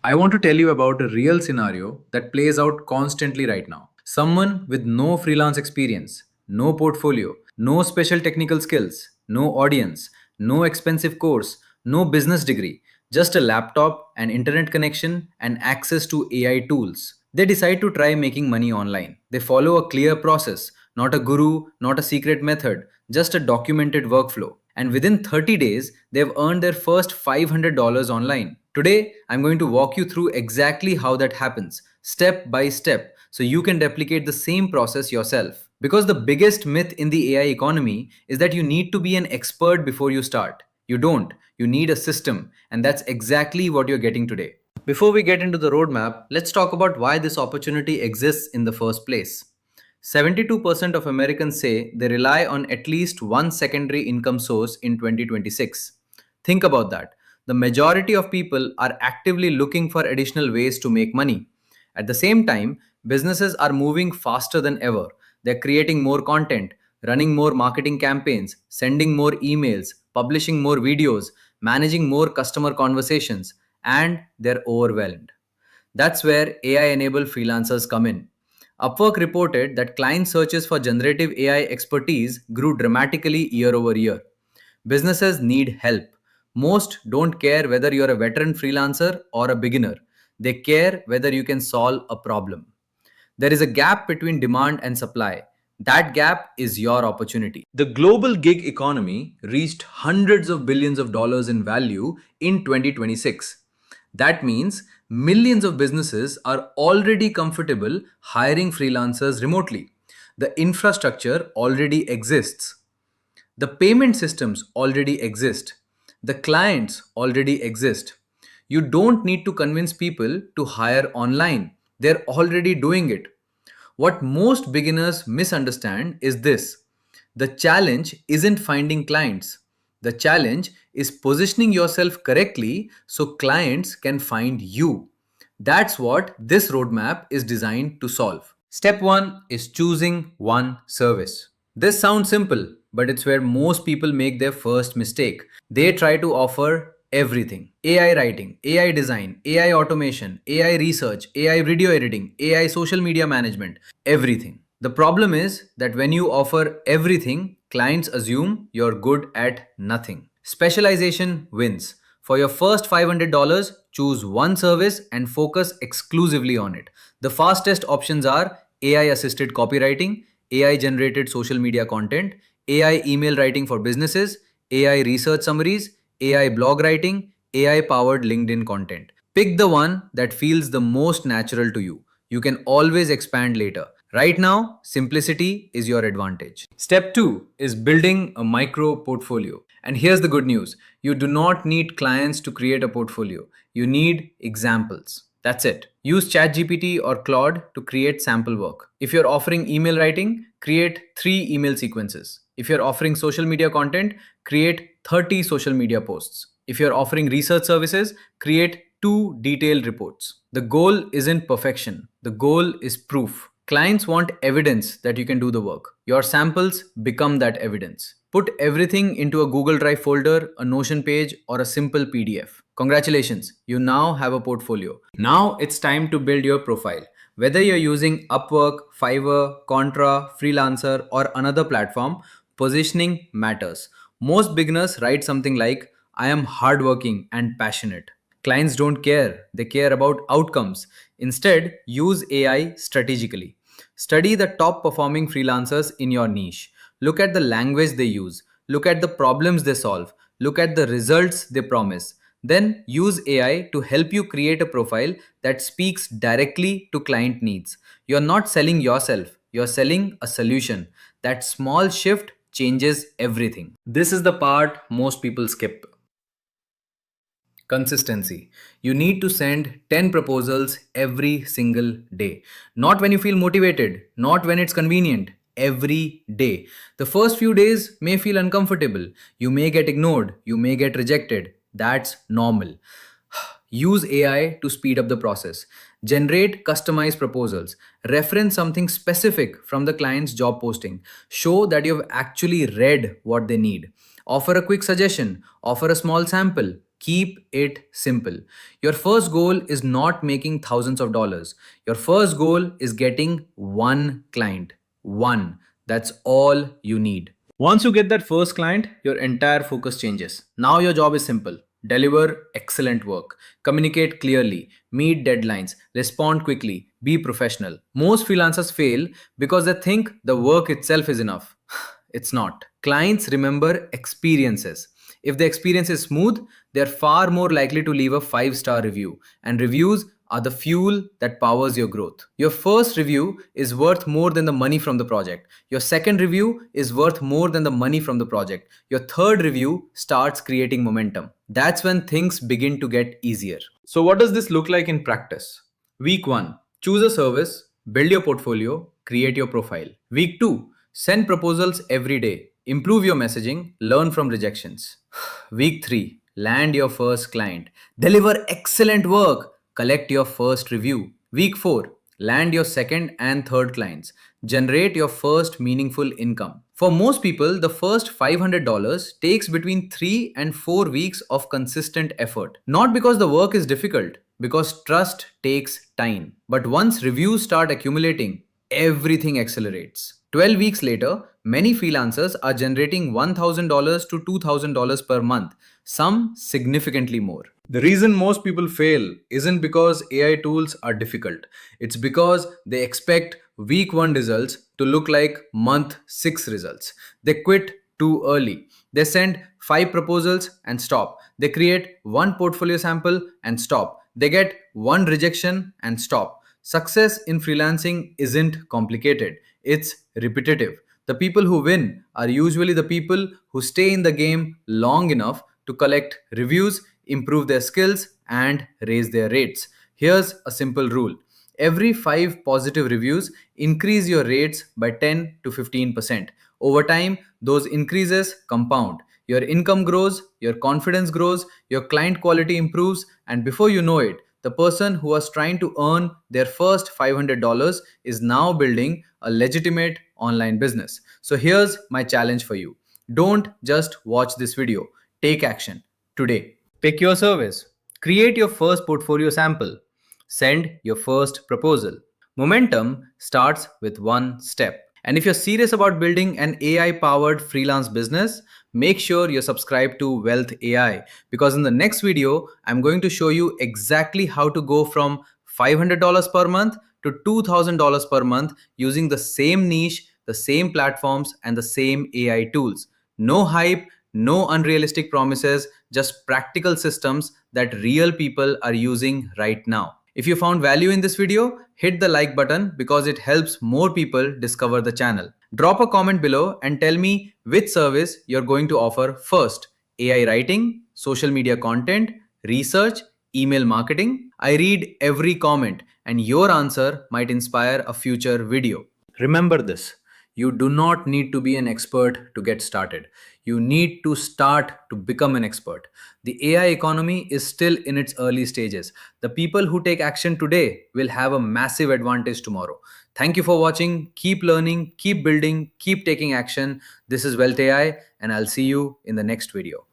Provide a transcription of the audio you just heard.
I want to tell you about a real scenario that plays out constantly right now. Someone with no freelance experience, no portfolio, no special technical skills, no audience, no expensive course, no business degree, just a laptop, an internet connection, and access to AI tools. They decide to try making money online. They follow a clear process, not a guru, not a secret method, just a documented workflow. And within 30 days, they've earned their first $500 online. Today, I'm going to walk you through exactly how that happens, step by step, so you can replicate the same process yourself. Because the biggest myth in the AI economy is that you need to be an expert before you start. You don't. You need a system, and that's exactly what you're getting today. Before we get into the roadmap, let's talk about why this opportunity exists in the first place. 72% of Americans say they rely on at least one secondary income source in 2026. Think about that. The majority of people are actively looking for additional ways to make money. At the same time, businesses are moving faster than ever. They're creating more content, running more marketing campaigns, sending more emails, publishing more videos, managing more customer conversations, and they're overwhelmed. That's where AI enabled freelancers come in. Upwork reported that client searches for generative AI expertise grew dramatically year over year. Businesses need help. Most don't care whether you're a veteran freelancer or a beginner. They care whether you can solve a problem. There is a gap between demand and supply. That gap is your opportunity. The global gig economy reached hundreds of billions of dollars in value in 2026. That means millions of businesses are already comfortable hiring freelancers remotely. The infrastructure already exists. The payment systems already exist. The clients already exist. You don't need to convince people to hire online. They're already doing it. What most beginners misunderstand is this: the challenge isn't finding clients. The challenge is positioning yourself correctly so clients can find you. That's what this roadmap is designed to solve. Step 1 is choosing one service. This sounds simple, but it's where most people make their first mistake. They try to offer everything: AI writing, AI design, AI automation, AI research, AI video editing, AI social media management, everything. The problem is that when you offer everything, clients assume you're good at nothing. Specialization wins. For your first $500, choose one service and focus exclusively on it. The fastest options are AI assisted copywriting, AI generated social media content, AI email writing for businesses, AI research summaries, AI blog writing, AI powered LinkedIn content. Pick the one that feels the most natural to you. You can always expand later. Right now, simplicity is your advantage. Step 2 is building a micro portfolio. And here's the good news: you do not need clients to create a portfolio, you need examples. That's it. Use ChatGPT or Claude to create sample work. If you're offering email writing, create 3 email sequences. If you're offering social media content, create 30 social media posts. If you're offering research services, create 2 detailed reports. The goal isn't perfection, the goal is proof. Clients want evidence that you can do the work. Your samples become that evidence. Put everything into a Google Drive folder, a Notion page, or a simple PDF. Congratulations, you now have a portfolio. Now it's time to build your profile. Whether you're using Upwork, Fiverr, Contra, Freelancer, or another platform, positioning matters. Most beginners write something like, I am hardworking and passionate. Clients don't care, they care about outcomes. Instead, use AI strategically. Study the top performing freelancers in your niche. Look at the language they use. Look at the problems they solve. Look at the results they promise. Then use AI to help you create a profile that speaks directly to client needs. You're not selling yourself, you're selling a solution. That small shift changes everything. This is the part most people skip. Consistency. You need to send 10 proposals every single day. Not when you feel motivated, not when it's convenient. Every day. The first few days may feel uncomfortable. You may get ignored. You may get rejected. That's normal. Use AI to speed up the process. Generate customized proposals. Reference something specific from the client's job posting. Show that you've actually read what they need. Offer a quick suggestion. Offer a small sample. Keep it simple. Your first goal is not making thousands of dollars. Your first goal is getting one client. One. That's all you need. Once you get that first client, your entire focus changes. Now your job is simple. Deliver excellent work. Communicate clearly. Meet deadlines. Respond quickly. Be professional. Most freelancers fail because they think the work itself is enough. It's not. Clients remember experiences. If the experience is smooth, they're far more likely to leave a 5-star review. And reviews are the fuel that powers your growth. Your first review is worth more than the money from the project. Your second review is worth more than the money from the project. Your third review starts creating momentum. That's when things begin to get easier. So, what does this look like in practice? Week 1, choose a service, build your portfolio, create your profile. Week 2, send proposals every day, improve your messaging, learn from rejections. Week 3, land your first client, deliver excellent work, collect your first review. Week 4, land your second and third clients, generate your first meaningful income. For most people, the first $500 takes between 3 and 4 weeks of consistent effort. Not because the work is difficult, because trust takes time. But once reviews start accumulating, everything accelerates. 12 weeks later, many freelancers are generating $1,000 to $2,000 per month, some significantly more. The reason most people fail isn't because AI tools are difficult. It's because they expect week 1 results to look like month 6 results. They quit too early. They send 5 proposals and stop. They create one portfolio sample and stop. They get one rejection and stop. Success in freelancing isn't complicated, it's repetitive. The people who win are usually the people who stay in the game long enough to collect reviews, improve their skills, and raise their rates. Here's a simple rule: every 5 positive reviews, increase your rates by 10 to 15%. Over time, those increases compound. Your income grows, your confidence grows, your client quality improves, and before you know it, the person who was trying to earn their first $500 is now building a legitimate online business. So here's my challenge for you: don't just watch this video, take action today. Pick your service, create your first portfolio sample, send your first proposal. Momentum starts with one step. And if you're serious about building an AI powered freelance business, make sure you're subscribed to Wealth AI, because in the next video, I'm going to show you exactly how to go from $500 per month to $2,000 per month using the same niche, the same platforms, and the same AI tools. No hype, no unrealistic promises, just practical systems that real people are using right now. If you found value in this video, hit the like button because it helps more people discover the channel. Drop a comment below and tell me which service you're going to offer first: AI writing, social media content, research, email marketing. I read every comment, and your answer might inspire a future video. Remember this: you do not need to be an expert to get started. You need to start to become an expert. The AI economy is still in its early stages. The people who take action today will have a massive advantage tomorrow. Thank you for watching. Keep learning, keep building, keep taking action. This is Wealth AI, and I'll see you in the next video.